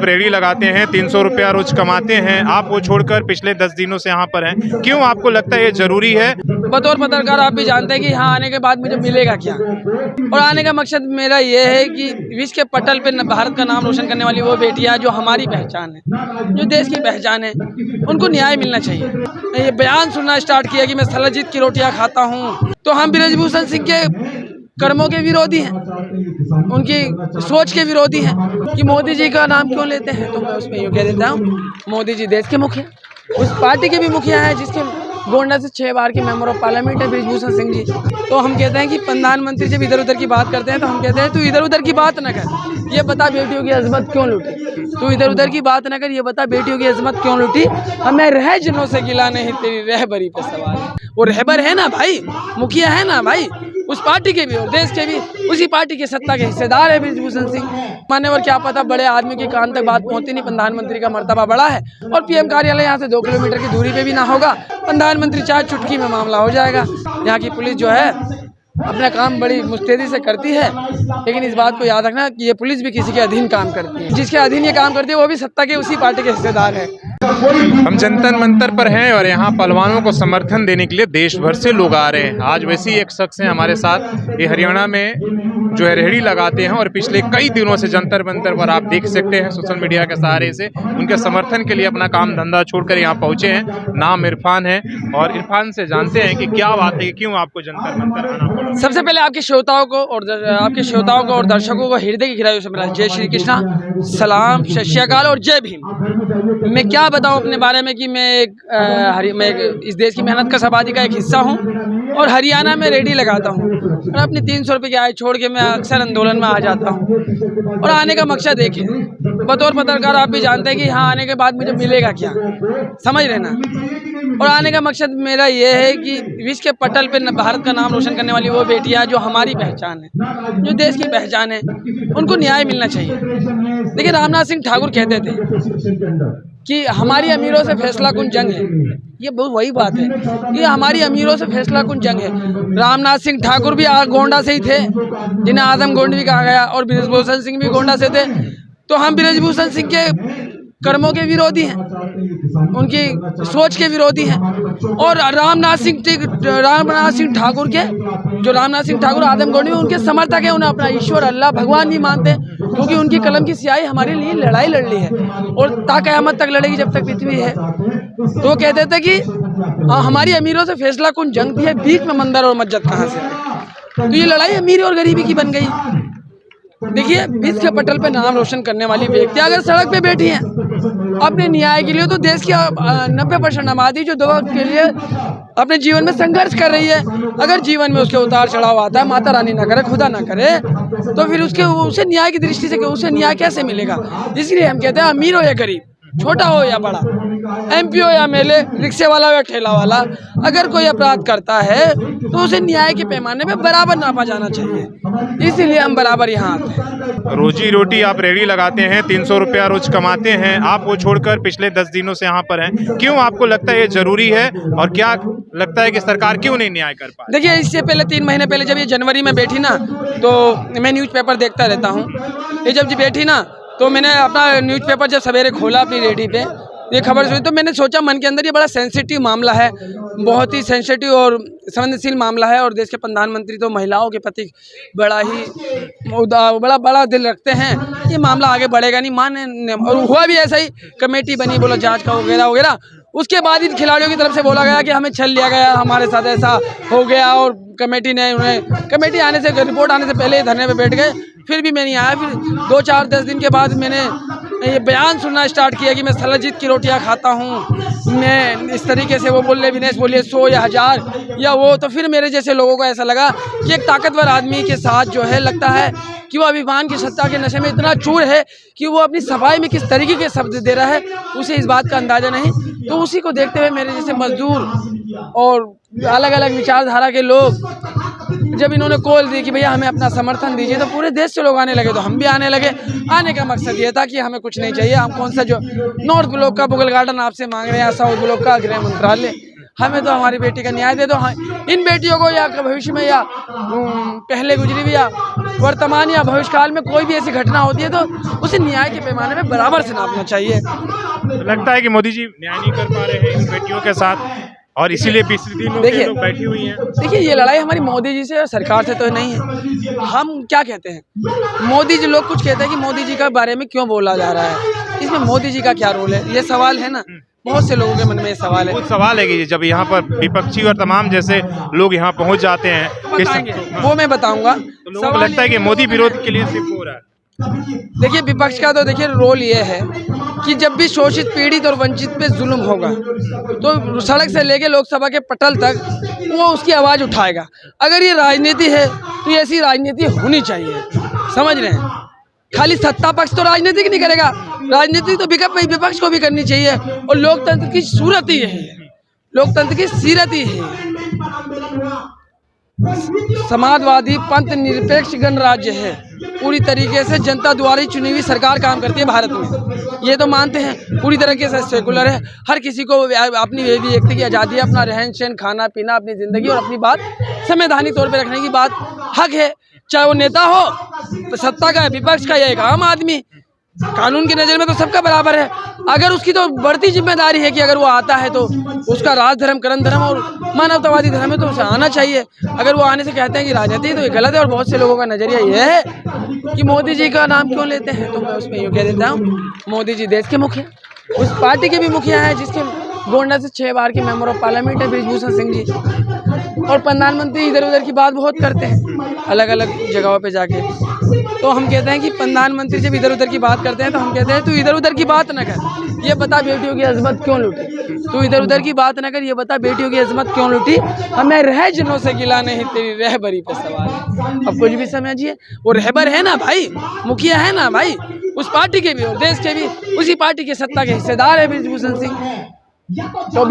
रेहड़ी लगाते हैं, 300 रुपया रोज कमाते हैं, आप वो छोड़कर पिछले 10 दिनों से यहाँ पर हैं, क्यों आपको लगता है ये जरूरी है? बतौर पत्रकार आप भी जानते हैं कि यहाँ आने के बाद मुझे मिलेगा क्या, और आने का मकसद मेरा ये है कि विश्व के पटल पे भारत का नाम रोशन करने वाली वो बेटियां जो हमारी पहचान है, जो देश की पहचान है, उनको न्याय मिलना चाहिए। ये बयान सुनना स्टार्ट किया कि मैं सलाजीत की रोटियां खाता हूँ, तो हम ब्रजभूषण सिंह के कर्मों के विरोधी हैं, उनकी सोच के विरोधी हैं कि मोदी जी का नाम क्यों लेते हैं। तो मैं उसमें यूँ कह देता हूँ, मोदी जी देश के मुखिया, उस पार्टी के भी मुखिया हैं जिसके गोंडा से 6 बार के मेंबर ऑफ पार्लियामेंट है ब्रजभूषण सिंह जी। तो हम कहते हैं कि प्रधानमंत्री जब इधर उधर की बात करते हैं तो हम कहते हैं तू इधर उधर की बात न कर, ये बता बेटियों की अजमत क्यों लूटी। तू इधर उधर की बात न कर, ये बता बेटियों की अजमत क्यों लूटी। हमें रह जिनों से गिला नहीं, तेरी रहबरी पे सवाल है। वो रहबर है ना भाई, मुखिया है ना भाई, उस पार्टी के भी और देश के भी, उसी पार्टी के सत्ता के हिस्सेदार है ब्रजभूषण सिंह। मान्यवर क्या पता बड़े आदमी के कान तक बात पहुंचती नहीं, प्रधानमंत्री का मर्तबा बड़ा है और पीएम कार्यालय यहाँ से 2 किलोमीटर की दूरी पे भी ना होगा। प्रधानमंत्री चाहे चुटकी में मामला हो जाएगा। यहाँ की पुलिस जो है अपना काम बड़ी मुस्तैदी से करती है, लेकिन इस बात को याद रखना कि ये पुलिस भी किसी के अधीन काम करती है, जिसके अधीन ये काम करती है वो भी सत्ता के उसी पार्टी के हिस्सेदार है। हम जंतर मंतर पर हैं और यहाँ पहलवानों को समर्थन देने के लिए देश भर से लोग आ रहे हैं। आज वैसे ही एक शख्स हैं हमारे साथ, ये हरियाणा में जो है रेहड़ी लगाते हैं और पिछले कई दिनों से जंतर मंतर पर आप देख सकते हैं सोशल मीडिया के सहारे से उनके समर्थन के लिए अपना काम धंधा छोड़कर यहाँ पहुंचे हैं। नाम इरफान है और इरफान से जानते हैं कि क्या बात है, क्यों आपको जंतर मंतर आना पड़ा। सबसे पहले आपके श्रोताओं को और दर्शकों को हृदय की गहराइयों से मिला जय श्री कृष्णा, सलाम, सत श्री अकाल और जय भीम। मैं क्या बताऊं अपने बारे में कि मैं इस देश की मेहनत का आबादी का एक हिस्सा हूं और हरियाणा में रेहड़ी लगाता हूं और अपनी 300 रुपये की आय छोड़ के मैं अक्सर आंदोलन में आ जाता हूं। और आने का मकसद एक है, बतौर पत्रकार आप भी जानते हैं कि यहाँ आने के बाद मुझे मिलेगा क्या, समझ रहे ना। और आने का मकसद मेरा ये है कि विश्व के पटल पे भारत का नाम रोशन करने वाली वो बेटियां जो हमारी पहचान है, जो देश की पहचान है, उनको न्याय मिलना चाहिए। देखिए रामनाथ सिंह ठाकुर कहते थे कि हमारी अमीरों से फैसला कुन जंग है। ये बहुत वही बात है कि हमारी अमीरों से फैसला कुन जंग है। रामनाथ सिंह ठाकुर भी गोंडा से ही थे, जिन्हें आदम गोंड भी कहा गया, और ब्रजभूषण सिंह भी गोंडा से थे। तो हम ब्रजभूषण सिंह के कर्मों के विरोधी हैं, उनकी सोच के विरोधी हैं। और रामनाथ सिंह ठाकुर आदम गोंड भी उनके समर्थक हैं। उन्हें अपना ईश्वर अल्लाह भगवान भी मानते हैं, क्योंकि उनकी कलम की स्याही हमारे लिए लड़ाई लड़ ली है और ता क़यामत तक लड़ेगी जब तक पृथ्वी है। तो वो कहते थे कि हमारी अमीरों से फैसला कुन जंग थी है, बीच में मंदिर और मस्जिद कहाँ से। तो ये लड़ाई अमीरी और गरीबी की बन गई। देखिए विश्व के पटल पे नाम रोशन करने वाली व्यक्ति अगर सड़क पे बैठी हैं अपने न्याय के लिए, तो देश की 90% आबादी जो दवा के लिए अपने जीवन में संघर्ष कर रही है, अगर जीवन में उसके उतार चढ़ाव आता है, माता रानी ना करे, खुदा ना करे, तो फिर उसे न्याय की दृष्टि से उसे न्याय कैसे मिलेगा। इसलिए हम कहते हैं अमीर हो या गरीब, छोटा हो या बड़ा, एमपी हो या मेले, रिक्शे वाला हो या ठेला वाला, अगर कोई अपराध करता है तो उसे न्याय के पैमाने में बराबर नापा जाना चाहिए। इसीलिए हम बराबर यहाँ आते हैं। रोजी रोटी आप रेहड़ी लगाते हैं, 300 रुपया रोज कमाते हैं, आप वो छोड़कर पिछले 10 दिनों से यहाँ पर हैं, क्यों आपको लगता है ये जरूरी है और क्या लगता है कि सरकार क्यों नहीं न्याय कर पा। देखिए इससे पहले 3 महीने पहले जब ये जनवरी में बैठी ना, तो मैं न्यूज़पेपर देखता रहता हूँ। ये जब बैठी ना तो मैंने अपना न्यूज़पेपर जब सवेरे खोला अपनी रेडी पे, ये खबर सुनी, तो मैंने सोचा मन के अंदर ये बड़ा सेंसिटिव मामला है, बहुत ही सेंसिटिव और संवेदनशील मामला है। और देश के प्रधानमंत्री तो महिलाओं के प्रति बड़ा दिल रखते हैं, ये मामला आगे बढ़ेगा नहीं माने। और हुआ भी ऐसा ही, कमेटी बनी, बोला जांच का वगैरह वगैरह। उसके बाद इन खिलाड़ियों की तरफ से बोला गया कि हमें छल लिया गया, हमारे साथ ऐसा हो गया, और कमेटी आने से, रिपोर्ट आने से पहले ही धरने पे बैठ गए। फिर भी मैं नहीं आया। फिर 2-4-10 दिन के बाद मैंने ये बयान सुनना स्टार्ट किया कि मैं सलाजीत की रोटियां खाता हूँ, मैं इस तरीके से। वो बोले विनेश बोलिए 100 या 1000 या वो। तो फिर मेरे जैसे लोगों को ऐसा लगा कि एक ताकतवर आदमी के साथ जो है, लगता है कि वो अभिमान की सत्ता के नशे में इतना चूर है कि वो अपनी सफाई में किस तरीके के शब्द दे रहा है, उसे इस बात का अंदाजा नहीं। तो उसी को देखते हुए मेरे जैसे मजदूर और अलग अलग विचारधारा के लोग जब इन्होंने कॉल दी कि भैया हमें अपना समर्थन दीजिए, तो पूरे देश से लोग आने लगे। तो हम भी आने लगे। आने का मकसद ये था कि हमें कुछ नहीं चाहिए, हम कौन सा जो नॉर्थ ब्लॉक का मुगल गार्डन आपसे मांग रहे हैं, साउथ ब्लॉक का गृह मंत्रालय, हमें तो हमारी बेटी का न्याय दे दो। हाँ, इन बेटियों को या भविष्य में या पहले गुजरी हुई या वर्तमान या भविष्य काल में कोई भी ऐसी घटना होती है तो उसे न्याय के पैमाने में बराबर से नापना चाहिए। लगता है कि मोदी जी न्याय नहीं कर पा रहे हैं इन बेटियों के साथ और इसीलिए पिछले दिनों देखिए- लोग बैठी हुई हैं। देखिए, ये लड़ाई हमारी मोदी जी से और सरकार से तो नहीं है। हम क्या कहते हैं, मोदी जी, लोग कुछ कहते हैं कि मोदी जी के बारे में क्यों बोला जा रहा है, इसमें मोदी जी का क्या रोल है, ये सवाल है ना, बहुत से लोगों के मन में ये सवाल है। बहुत सवाल है कि जब यहाँ पर विपक्षी और तमाम जैसे लोग यहाँ पहुँच जाते हैं बताएंगे, वो मैं बताऊंगा। तो लोगों को लगता है कि मोदी विरोध के लिए सिर्फ हो रहा है। देखिए, विपक्ष का तो देखिए रोल ये है कि जब भी शोषित, पीड़ित और वंचित पे जुल्म होगा तो सड़क से लेके लोकसभा के पटल तक वो उसकी आवाज़ उठाएगा। अगर ये राजनीति है तो ये ऐसी राजनीति होनी चाहिए, समझ रहे हैं। खाली सत्ता पक्ष तो राजनीति नहीं करेगा, राजनीति तो विपक्ष को भी करनी चाहिए। और लोकतंत्र की सूरत ही यही है, लोकतंत्र की सीरत ही यही है। समाजवादी पंथ निरपेक्ष गणराज्य है, पूरी तरीके से जनता द्वारा ही चुनी हुई सरकार काम करती है भारत में, ये तो मानते हैं। पूरी तरीके से सेकुलर है, हर किसी को अपनी व्यक्ति की आज़ादी है, अपना रहन सहन, खाना पीना, अपनी ज़िंदगी और अपनी बात संवैधानिक तौर पे रखने की बात हक है। चाहे वो नेता हो, सत्ता का, विपक्ष का या एक आम आदमी, कानून की नज़र में तो सबका बराबर है। अगर उसकी तो बढ़ती जिम्मेदारी है कि अगर वो आता है तो उसका राज धर्म, करण धर्म और मानवतावादी धर्म है तो उसे आना चाहिए। अगर वो आने से कहते हैं कि राजनीति, तो ये गलत है। और बहुत से लोगों का नज़रिया ये है कि मोदी जी का नाम क्यों लेते हैं, तो मैं उसमें यूँ कह देता हूँ, मोदी जी देश के मुखिया, उस पार्टी के भी मुखिया हैं जिसके गोंडा से 6 बार के मेंबर ऑफ पार्लियामेंट है बृजभूषण सिंह जी। और प्रधानमंत्री इधर उधर की बात बहुत करते हैं अलग अलग जगहों पे जाके, तो हम कहते हैं कि प्रधानमंत्री जब इधर उधर की बात करते हैं तो हम कहते हैं तू इधर उधर की बात न कर, ये बता बेटियों की अजमत क्यों लूटी। तू इधर उधर की बात न कर, ये बता बेटियों की अजमत क्यों लूटी। हमें रह जनों से गिला नहीं, तेरी रहबरी पे सवाल है। अब कुछ भी समझिए, वो रहबर है ना भाई, मुखिया है ना भाई, उस पार्टी के भी और देश के भी, उसी पार्टी के सत्ता के हिस्सेदार है बृजभूषण सिंह। तो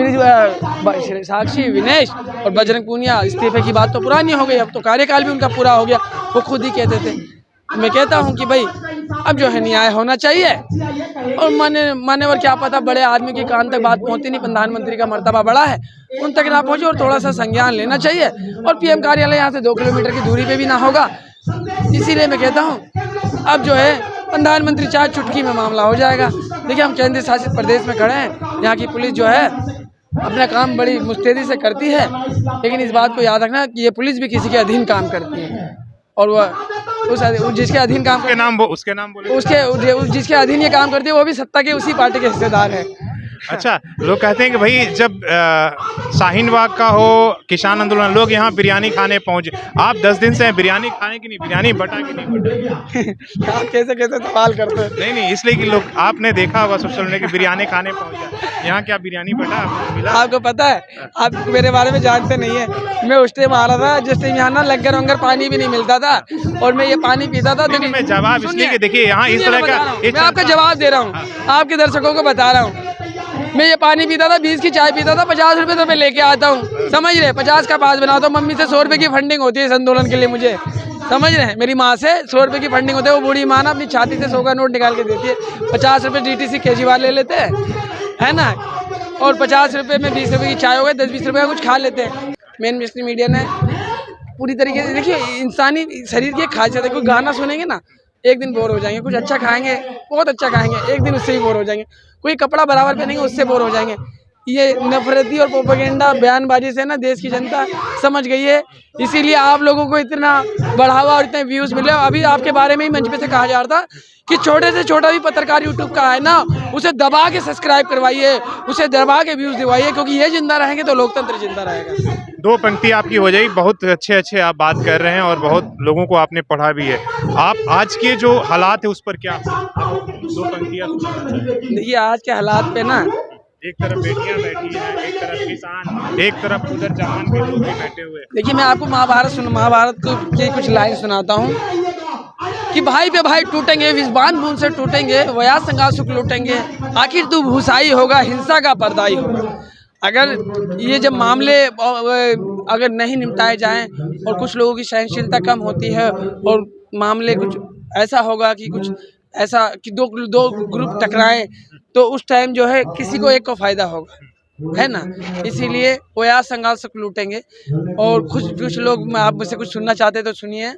साक्षी, विनेश और बजरंग पूनिया इस्तीफे की बात तो पुरानी हो गई, अब तो कार्यकाल भी उनका पूरा हो गया, वो खुद ही कहते थे। मैं कहता हूं कि भाई अब जो है न्याय होना चाहिए। और मान्यवर, क्या पता बड़े आदमी के कान तक बात पहुंचती नहीं, प्रधानमंत्री का मर्तबा बड़ा है, उन तक ना पहुंचे और थोड़ा सा संज्ञान लेना चाहिए। और पीएम कार्यालय यहाँ से 2 किलोमीटर की दूरी पे भी ना होगा, इसीलिए मैं कहता हूँ अब जो है प्रधानमंत्री चाहे चुटकी में मामला हो जाएगा। देखिए, हम केंद्र शासित प्रदेश में खड़े हैं, यहाँ की पुलिस जो है अपना काम बड़ी मुस्तैदी से करती है, लेकिन इस बात को याद रखना कि ये पुलिस भी किसी के अधीन काम करती है। और वह जिसके अधीन काम उसके नाम बोले, उसके जिसके अधीन ये काम करती है वो भी सत्ता के उसी पार्टी के हिस्सेदार है। अच्छा, लोग कहते हैं कि भाई जब शाहीन बाग का हो किसान आंदोलन, लोग यहाँ बिरयानी खाने पहुँचे, आप 10 दिन से बिरयानी खाने की नहीं, बिरयानी बटा की नहीं बटा। आप कैसे कैसे सवाल करते हैं? नहीं, इसलिए कि लोग, आपने देखा होगा सोशल मीडिया की बिरयानी खाने पहुँचा, यहाँ क्या बिरयानी बटा आपको मिला? आपको पता है, आप मेरे बारे में जानते नहीं है, मैं उस टाइम आ रहा था जिस टाइम यहाँ ना लंगर वंगर पानी भी नहीं मिलता था और मैं ये पानी पीता था। नहीं, मैं जवाब इसलिए कि देखिए यहाँ इस तरह का, मैं आपका जवाब दे रहा हूँ, आपके दर्शकों को बता रहा हूँ। मैं ये पानी पीता था, 20 की चाय पीता था, 50 रुपए तो मैं लेके आता हूँ, समझ रहे, 50 का पास बनाता हूँ। मम्मी से 100 रुपए की फंडिंग होती है इस आंदोलन के लिए मुझे, समझ रहे हैं। मेरी माँ से 100 रुपए की फंडिंग होती है, वो बूढ़ी माँ ना अपनी छाती से 100 का नोट निकाल के देती है। 50 रुपए DTC केजरीवाल ले लेते हैं, है ना, और 50 रुपए में 20 रुपए की चाय हो गई, 10-20 रुपए का कुछ खा लेते हैं। मेन मुस्लिम मीडिया ने पूरी तरीके से, देखिए इंसानी शरीर की खासियत है, कोई गाना सुनेंगे ना एक दिन बोर हो जाएंगे, कुछ अच्छा खाएंगे बहुत अच्छा खाएंगे एक दिन उससे ही बोर हो जाएंगे, कोई कपड़ा बराबर पहनेंगे उससे बोर हो जाएंगे। ये नफरती और प्रोपेगेंडा बयानबाजी से ना देश की जनता समझ गई है, इसीलिए आप लोगों को इतना बढ़ावा और इतने व्यूज़ मिले। अभी आपके बारे में ही मंच पे से कहा जा रहा था कि छोटे से छोटा भी पत्रकार यूट्यूब का है ना, उसे दबा के सब्सक्राइब करवाइए, उसे दबा के व्यूज़ दिवाइए, क्योंकि ये जिंदा रहेंगे तो लोकतंत्र जिंदा रहेगा। 2 पंक्ति आपकी हो जाएगी, बहुत अच्छे आप बात कर रहे हैं और बहुत लोगों को आपने पढ़ा भी है। आप आज के जो हालात है उस पर क्या 2 पंक्तियाँ? देखिए, आज के हालात पे ना, एक तरफ बेटियां बैठी हैं, एक तरफ किसान, एक तरफ उधर जवान के लोग भी बैठे हुए। देखिए, मैं आपको महाभारत की कुछ लाइन सुनाता हूँ कि भाई पे भाई टूटेंगे, विषबान बूंद से टूटेंगे, वया संगा सुख लूटेंगे, आखिर तू भूसाई होगा, हिंसा का पर्दाई होगा। अगर ये जब मामले अगर नहीं निपटाए जाएं और कुछ लोगों की सहनशीलता कम होती है और मामले कुछ ऐसा होगा कि कुछ ऐसा कि दो ग्रुप टकराएं, तो उस टाइम जो है किसी को एक को फ़ायदा होगा। है ना। इसीलिए वो आज संघाल से लूटेंगे। और कुछ लोग, आप मुझसे कुछ सुनना चाहते हैं तो सुनिए,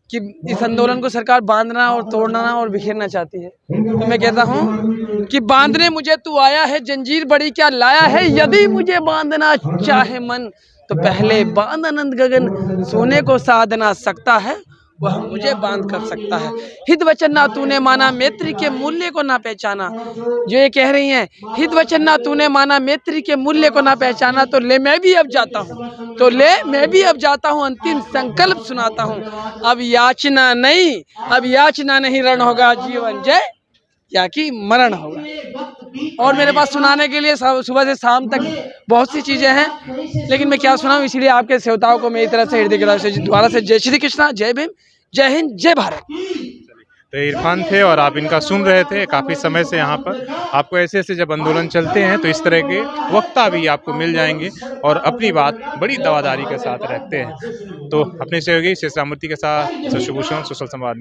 कि इस आंदोलन को सरकार बांधना और तोड़ना और बिखेरना चाहती है। तो मैं कहता हूँ कि बांधने मुझे तू आया है, जंजीर बड़ी क्या लाया है, यदि मुझे बांधना चाहे मन तो पहले बांध अनंत गगन, सोने को साध ना सकता है वह मुझे बांध कर सकता है। हित वचन ना तूने माना, मैत्री के मूल्य को ना पहचाना। जो ये कह रही हैं, हित वचन ना तूने माना, मैत्री के मूल्य को ना पहचाना, तो ले मैं भी अब जाता हूँ, तो ले मैं भी अब जाता हूँ, अंतिम संकल्प सुनाता हूँ। अब याचना नहीं रण होगा, जीवन जय या कि मरण होगा। और मेरे पास सुनाने के लिए सुबह से शाम तक बहुत सी चीजें हैं, लेकिन मैं क्या सुनाऊं, इसीलिए आपके श्रोताओं को मेरी तरफ से हृदय की तरफ से दोबारा से जय श्री कृष्णा, जय भीम, जय हिंद, जय भारत। तो इरफान थे और आप इनका सुन रहे थे काफ़ी समय से यहाँ पर। आपको ऐसे ऐसे जब आंदोलन चलते हैं तो इस तरह के वक्ता भी आपको मिल जाएंगे और अपनी बात बड़ी दवादारी के साथ रखते हैं। तो अपने सहयोगी शेष रामूर्ति के साथ शशिभूषण, सोशल संवाद।